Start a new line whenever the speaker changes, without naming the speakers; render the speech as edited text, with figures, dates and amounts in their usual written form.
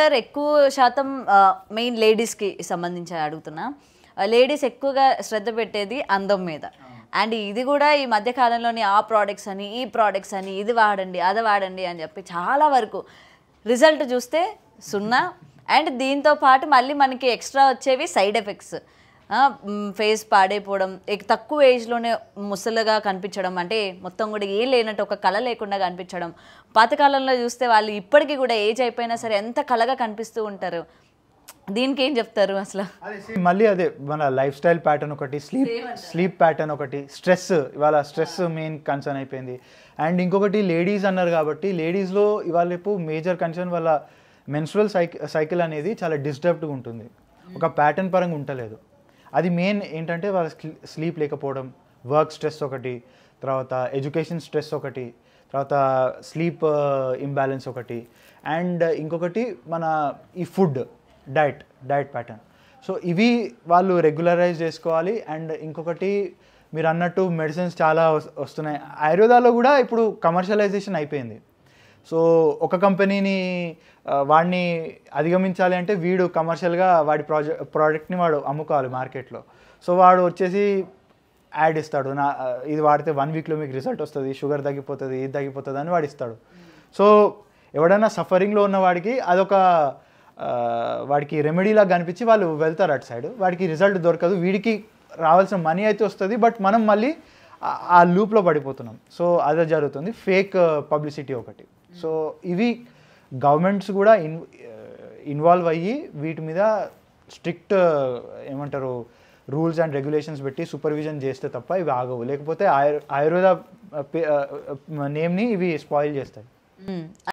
Sir ఎక్కువ శాతం main లేడీస్కి సంబంధించి అడుగుతున్నా. లేడీస్ ఎక్కువగా శ్రద్ధ పెట్టేది అందం మీద. అండ్ ఇది కూడా ఈ మధ్య కాలంలోని ఆ ప్రోడక్ట్స్ అని ఈ ప్రోడక్ట్స్ అని ఇది వాడండి అది వాడండి అని చెప్పి చాలా వరకు రిజల్ట్ చూస్తే సున్నా. అండ్ దీంతో పాటు మళ్ళీ మనకి ఎక్స్ట్రా వచ్చేవి సైడ్ ఎఫెక్ట్స్. ఫేస్ పాడైపోవడం, తక్కువ ఏజ్లోనే ముసలుగా కనిపించడం, అంటే మొత్తం కూడా ఏం లేనట్టు ఒక కళ లేకుండా కనిపించడం. పాతకాలంలో చూస్తే వాళ్ళు ఇప్పటికీ కూడా ఏజ్ అయిపోయినా సరే ఎంత కళగా కనిపిస్తూ ఉంటారు. దీనికి ఏం చెప్తారు అసలు?
మళ్ళీ అదే మన లైఫ్ స్టైల్ ప్యాటర్న్ ఒకటి, స్లీప్ ప్యాటర్న్ ఒకటి, స్ట్రెస్. ఇవాళ స్ట్రెస్ మెయిన్ కన్సర్న్ అయిపోయింది. అండ్ ఇంకొకటి లేడీస్ అన్నారు కాబట్టి లేడీస్లో ఇవాళ రేపు మేజర్ కన్సర్న్ వాళ్ళ మెన్స్ట్రువల్ సైకిల్ అనేది చాలా డిస్టర్బ్డ్గా ఉంటుంది, ఒక ప్యాటర్న్ పరంగా ఉండలేదు. అది మెయిన్ ఏంటంటే వాళ్ళ స్లీప్ లేకపోవడం, వర్క్ స్ట్రెస్ ఒకటి, తర్వాత ఎడ్యుకేషన్ స్ట్రెస్ ఒకటి, తర్వాత స్లీప్ ఇంబ్యాలెన్స్ ఒకటి, అండ్ ఇంకొకటి మన ఈ ఫుడ్ డైట్ ప్యాటర్న్. సో ఇవి వాళ్ళు రెగ్యులరైజ్ చేసుకోవాలి. అండ్ ఇంకొకటి మీరు అన్నట్టు మెడిసిన్స్ చాలా వస్తున్నాయి. ఆయుర్వేదాలో కూడా ఇప్పుడు కమర్షియలైజేషన్ అయిపోయింది. సో ఒక కంపెనీని వాడిని అధిగమించాలి అంటే వీడు కమర్షియల్గా వాడి ప్రోడక్ట్ని వాడు అమ్ముకోవాలి మార్కెట్లో. సో వాడు వచ్చేసి యాడ్ ఇస్తాడు, ఇది వాడితే 1 వీక్లో మీకు రిజల్ట్ వస్తుంది, షుగర్ తగ్గిపోతుంది, ఇది తగ్గిపోతుంది అని వాడు ఇస్తాడు. సో ఎవడైనా సఫరింగ్లో ఉన్న వాడికి అదొక వాడికి రెమెడీలాగా కనిపించి వాళ్ళు వెళ్తారు అటు సైడ్. వాడికి రిజల్ట్ దొరకదు, వీడికి రావాల్సిన మనీ అయితే వస్తుంది, బట్ మనం మళ్ళీ ఆ లూప్లో పడిపోతున్నాం. సో అదే జరుగుతుంది, ఫేక్ పబ్లిసిటీ ఒకటి. సో ఇవి గవర్నమెంట్స్ కూడా ఇన్వాల్వ్ అయ్యి వీటి మీద స్ట్రిక్ట్ ఏమంటారు రూల్స్ అండ్ రెగ్యులేషన్స్ పెట్టి సూపర్విజన్ చేస్తే తప్ప ఇవి ఆగవు. లేకపోతే ఆయుర్వేద నేమ్ని ఇవి స్పాయిల్ చేస్తాయి.